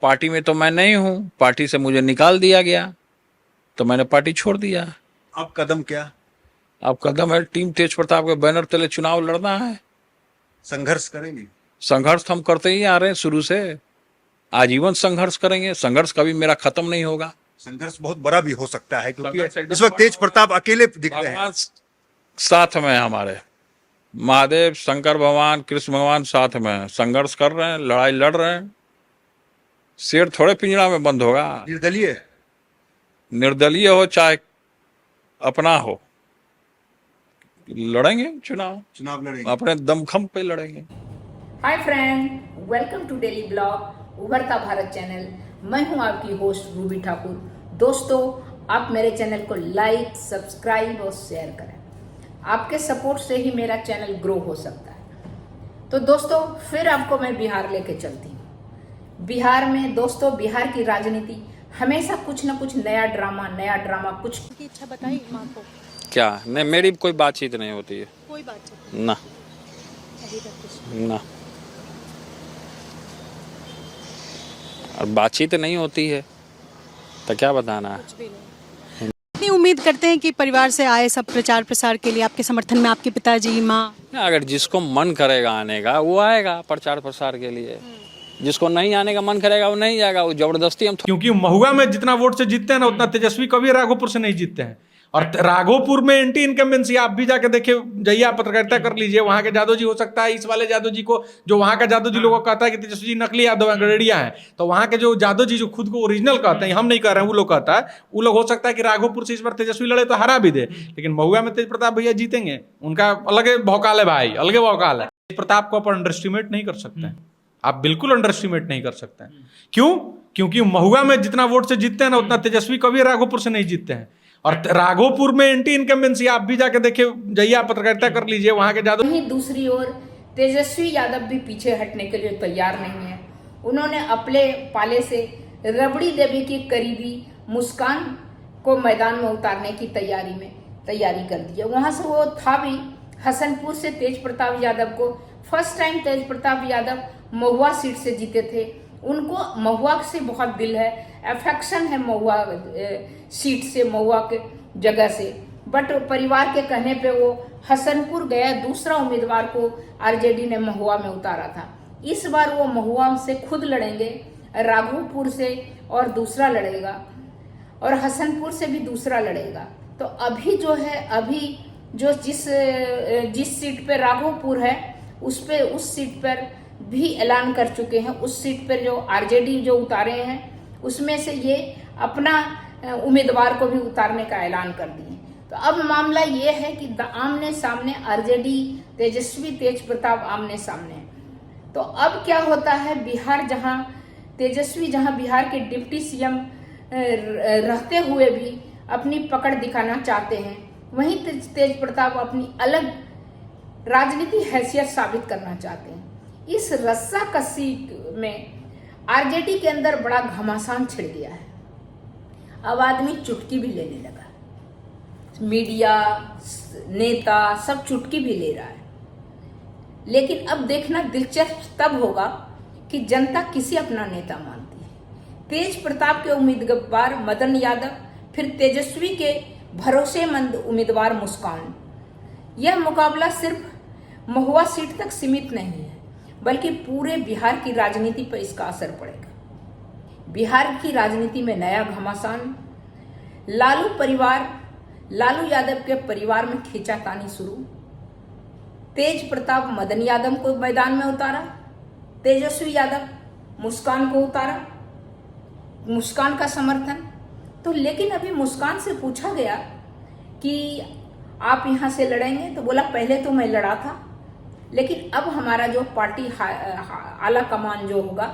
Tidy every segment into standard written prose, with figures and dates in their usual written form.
Party में तो मैं नहीं हूँ, पार्टी से मुझे निकाल दिया गया, तो मैंने पार्टी छोड़ दिया। अब कदम क्या? अब कदम है टीम तेज प्रताप के बैनर तले चुनाव लड़ना है। संघर्ष करेंगे? संघर्ष हम करते ही आ रहे हैं शुरू से, आजीवन संघर्ष करेंगे। संघर्ष कभी मेरा खत्म नहीं होगा। संघर्ष बहुत बड़ा भी हो सकता है क्योंकि संघर्ष इस वक्त तेज प्रताप अकेले दिख रहे हैं। भगवान साथ में है हमारे, महादेव, शंकर भगवान, कृष्ण भगवान साथ में हैं। संघर्ष कर रहे हैं, लड़ाई लड़ रहे हैं। शेर थोड़े पिंजरा में बंद होगा। निर्दलीय? निर्दलीय हो चाहे अपना हो, लड़ेंगे चुनाव लड़ेंगे। अपने दमखम पे लड़ेंगे। Hi friend, welcome to daily blog Ubharta Bharat channel. मैं हूं आपकी होस्ट रूबी ठाकुर। दोस्तों, आप मेरे चैनल को लाइक, सब्सक्राइब और शेयर करें। आपके सपोर्ट से ही मेरा चैनल ग्रो हो सकता है। तो दोस्तों, फिर आपको मैं बिहार लेके चलती हूँ। बिहार में दोस्तों, बिहार की राजनीति हमेशा कुछ न कुछ नया ड्रामा कुछ की इच्छा बताई माँ को। क्या नहीं, मेरी कोई बातचीत नहीं होती है। कोई बात नहीं ना अभी तक कुछ। ना, और बातचीत नहीं होती है तो क्या बताना है। कुछ भी नहीं। कितनी उम्मीद करते हैं कि परिवार से आए सब प्रचार प्रसार के लिए आपके समर्थन में, आपके पिताजी, माँ? अगर जिसको मन करेगा आने का वो आएगा प्रचार प्रसार के लिए, जिसको नहीं आने का मन करेगा वो नहीं जाएगा। वो जबरदस्ती हम क्योंकि महुआ में जितना वोट से जीतते हैं ना, उतना तेजस्वी कभी राघोपुर से नहीं जीतते हैं। और राघोपुर में एंटी इनकम्बेंसी, आप भी जाके देखिए, जाइए आप पत्रकारिता कर लीजिए। वहां के यादव जी हो सकता है इस वाले यादव जी को, जो वहां का यादव जी लोगों को कहता है कि तेजस्वी जी नकली यादव है, गड़ेड़िया है, तो वहां के जो यादव जी जो खुद को ओरिजिनल कहते हैं, हम नहीं कह रहे हैं, वो लोग कहता है, वो लोग हो सकता है कि राघोपुर से इस बार तेजस्वी लड़े तो हरा भी दे, लेकिन महुआ में तेज प्रताप भैया जीतेंगे। उनका अलग भौकाल है भाई, अलग भौकाल है। तेज प्रताप को आप अंडर एस्टिमेट नहीं कर सकते हैं, आप बिल्कुल अंडर एस्टिमेट नहीं कर सकते हैं। क्यों? क्योंकि महुआ में जितना वोट से जीतते हैं ना, उतना तेजस्वी कभी राघोपुर से नहीं जीतते हैं। और राघोपुर में एंटी इनकम्बेंसी, आप भी जाके देखिए, जाइए आप पत्रकारिता कर लीजिए। वहां के यादव वहीं दूसरी ओर तेजस्वी यादव भी पीछे हटने के लिए तैयार नहीं है। उन्होंने अपने पाले से रबड़ी देवी की करीबी मुस्कान को मैदान में उतारने की तैयारी कर दी है। वहां से वो था भी हसनपुर से तेज प्रताप यादव को फर्स्ट टाइम तेज प्रताप यादव महुआ सीट से जीते थे। उनको महुआ से बहुत दिल है, अफेक्शन है महुआ सीट से, महुआ के जगह से। बट परिवार के कहने पे वो हसनपुर गया, दूसरा उम्मीदवार को आरजेडी ने महुआ में उतारा था। इस बार वो महुआ से खुद लड़ेंगे, राघोपुर से और दूसरा लड़ेगा, और हसनपुर से भी दूसरा लड़ेगा। तो अभी जो है, अभी जो जिस सीट पे राघोपुर है उस सीट पर भी ऐलान कर चुके हैं। उस सीट पर जो आरजेडी जो उतारे हैं उसमें से ये अपना उम्मीदवार को भी उतारने का ऐलान कर दिए। तो अब मामला ये है कि आमने सामने आरजेडी तेजस्वी तेज प्रताप आमने सामने है। तो अब क्या होता है, बिहार जहां तेजस्वी बिहार के डिप्टी सीएम रहते हुए भी अपनी पकड़ दिखाना चाहते हैं, वहीं तेज प्रताप अपनी अलग राजनीति हैसियत साबित करना चाहते हैं। इस रस्साकसी में आरजेडी के अंदर बड़ा घमासान छिड़ गया है। अब आदमी चुटकी भी लेने लगा, मीडिया, नेता सब चुटकी भी ले रहा है। लेकिन अब देखना दिलचस्प तब होगा कि जनता किसे अपना नेता मानती है। तेज प्रताप के उम्मीदवार मदन यादव, फिर तेजस्वी के भरोसेमंद उम्मीदवार मुस्कान। यह मुकाबला सिर्फ महुआ सीट तक सीमित नहीं है, बल्कि पूरे बिहार की राजनीति पर इसका असर पड़ेगा। बिहार की राजनीति में नया घमासान, लालू यादव के परिवार में खींचातानी शुरू। तेज प्रताप मदन यादव को मैदान में उतारा, तेजस्वी यादव मुस्कान को उतारा, मुस्कान का समर्थन। तो लेकिन अभी मुस्कान से पूछा गया कि आप यहां से लड़ेंगे, तो बोला पहले तो मैं लड़ा था, लेकिन अब हमारा जो पार्टी आला कमान जो होगा,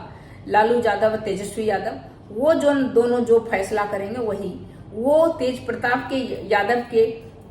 लालू यादव और तेजस्वी यादव, वो जो दोनों जो फैसला करेंगे वही। वो तेज प्रताप के यादव के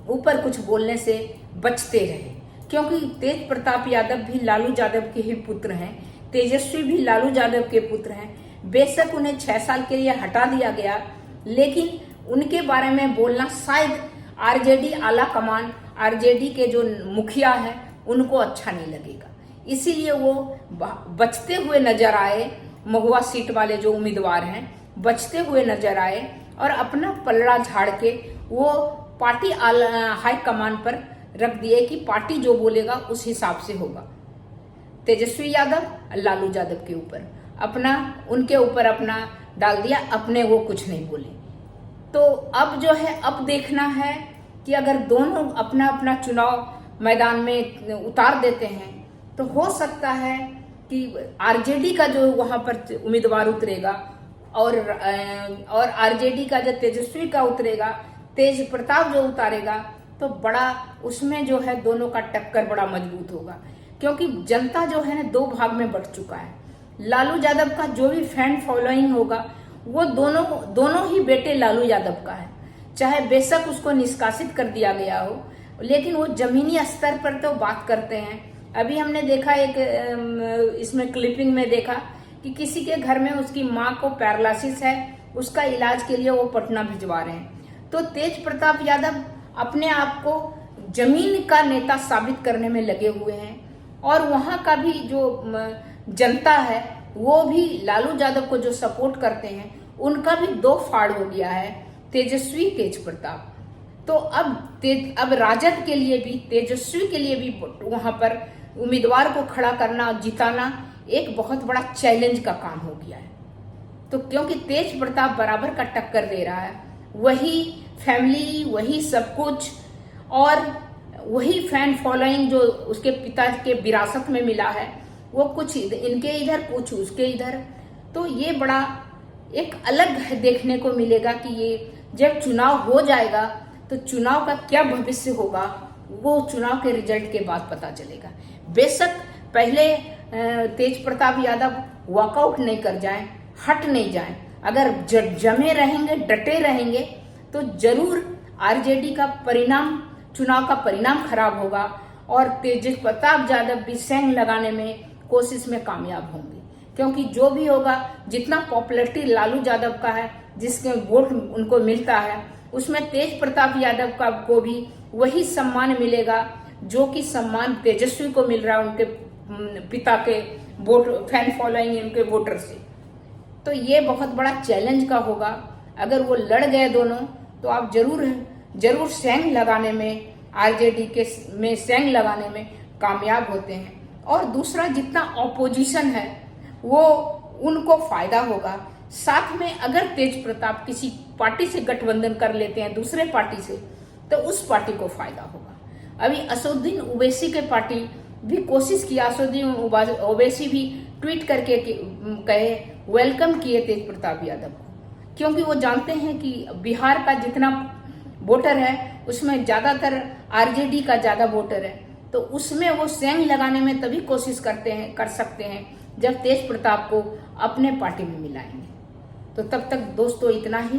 ऊपर कुछ बोलने से बचते रहे, क्योंकि तेज प्रताप यादव भी लालू यादव के ही पुत्र हैं, तेजस्वी भी लालू यादव के पुत्र हैं। बेशक उन्हें 6 साल के लिए हटा दिया गया, लेकिन उनके बारे में बोलना शायद आरजेडी आला कमान, आरजेडी के जो मुखिया हैं, उनको अच्छा नहीं लगेगा। इसीलिए वो बचते हुए नजर आए महुआ सीट वाले जो उम्मीदवार हैं बचते हुए नजर आए और अपना पलड़ा झाड़ के वो पार्टी हाई कमान पर रख दिए कि पार्टी जो बोलेगा उस हिसाब से होगा। तेजस्वी यादव लालू यादव के ऊपर उनके ऊपर अपना डाल दिया, अपने वो कुछ नहीं बोले। तो अब जो है, अब देखना है कि अगर दोनों अपना अपना चुनाव मैदान में उतार देते हैं तो हो सकता है कि आरजेडी का जो वहां पर उम्मीदवार उतरेगा और आरजेडी का जो तेजस्वी का उतरेगा, तेज प्रताप जो उतारेगा, तो बड़ा उसमें जो है दोनों का टक्कर बड़ा मजबूत होगा। क्योंकि जनता जो है ना 2 भाग में बट चुका है। लालू यादव का जो भी फैन फॉलोइंग होगा वो दोनों ही बेटे लालू यादव का है, चाहे बेशक उसको निष्कासित कर दिया गया हो, लेकिन वो जमीनी स्तर पर तो बात करते हैं। अभी हमने देखा एक इसमें क्लिपिंग में देखा कि किसी के घर में उसकी माँ को पैरालिसिस है, उसका इलाज के लिए वो पटना भिजवा रहे हैं। तो तेज प्रताप यादव अपने आप को जमीन का नेता साबित करने में लगे हुए हैं और वहां का भी जो जनता है वो भी लालू यादव को जो सपोर्ट करते हैं उनका भी 2 फाड़ हो गया है, तेजस्वी तेज प्रताप। तो अब राजद के लिए भी, तेजस्वी के लिए भी वहां पर उम्मीदवार को खड़ा करना और जिताना एक बहुत बड़ा चैलेंज का काम हो गया है। तो क्योंकि तेज प्रताप बराबर का टक्कर दे रहा है, वही फैमिली, वही सब कुछ और वही फैन फॉलोइंग जो उसके पिता के विरासत में मिला है, वो कुछ इनके इधर कुछ उसके इधर। तो ये बड़ा एक अलग देखने को मिलेगा कि ये जब चुनाव हो जाएगा तो चुनाव का क्या भविष्य होगा वो चुनाव के रिजल्ट के बाद पता चलेगा। बेशक पहले तेज प्रताप यादव वॉकआउट नहीं कर जाएं, हट नहीं जाएं, अगर जमे रहेंगे, डटे रहेंगे तो जरूर आरजेडी का परिणाम, चुनाव का परिणाम खराब होगा और तेज प्रताप यादव भी सेंग लगाने में कोशिश में कामयाब होंगे। क्योंकि जो भी होगा, जितना पॉपुलैरिटी लालू यादव का है, जिसके वोट उनको मिलता है, उसमें तेज प्रताप यादव को भी वही सम्मान मिलेगा जो कि सम्मान तेजस्वी को मिल रहा है उनके पिता के वोट, फैन फॉलोइंग, उनके वोटर से। तो ये बहुत बड़ा चैलेंज का होगा। अगर वो लड़ गए दोनों तो आप जरूर सेंग लगाने में, आरजेडी के में सेंग लगाने में कामयाब होते हैं। और दूसरा, जितना ऑपोजिशन है वो उनको फायदा होगा। साथ में अगर तेज प्रताप किसी पार्टी से गठबंधन कर लेते हैं, दूसरे पार्टी से, तो उस पार्टी को फायदा होगा। अभी असदुद्दीन ओवैसी के पार्टी भी कोशिश किया, असदुद्दीन ओवैसी भी ट्वीट करके कहे, वेलकम किए तेज प्रताप यादव को, क्योंकि वो जानते हैं कि बिहार का जितना वोटर है उसमें ज्यादातर आरजेडी का ज्यादा वोटर है। तो उसमें वो सेंग लगाने में तभी कोशिश कर सकते हैं जब तेज प्रताप को अपने पार्टी में मिलाएंगे। तो तब तक दोस्तों इतना ही।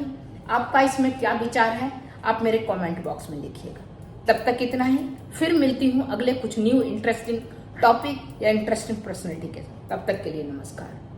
आपका इसमें क्या विचार है आप मेरे कमेंट बॉक्स में लिखिएगा। तब तक इतना ही, फिर मिलती हूँ अगले कुछ न्यू इंटरेस्टिंग टॉपिक या इंटरेस्टिंग पर्सनैलिटी के साथ। तब तक के लिए नमस्कार।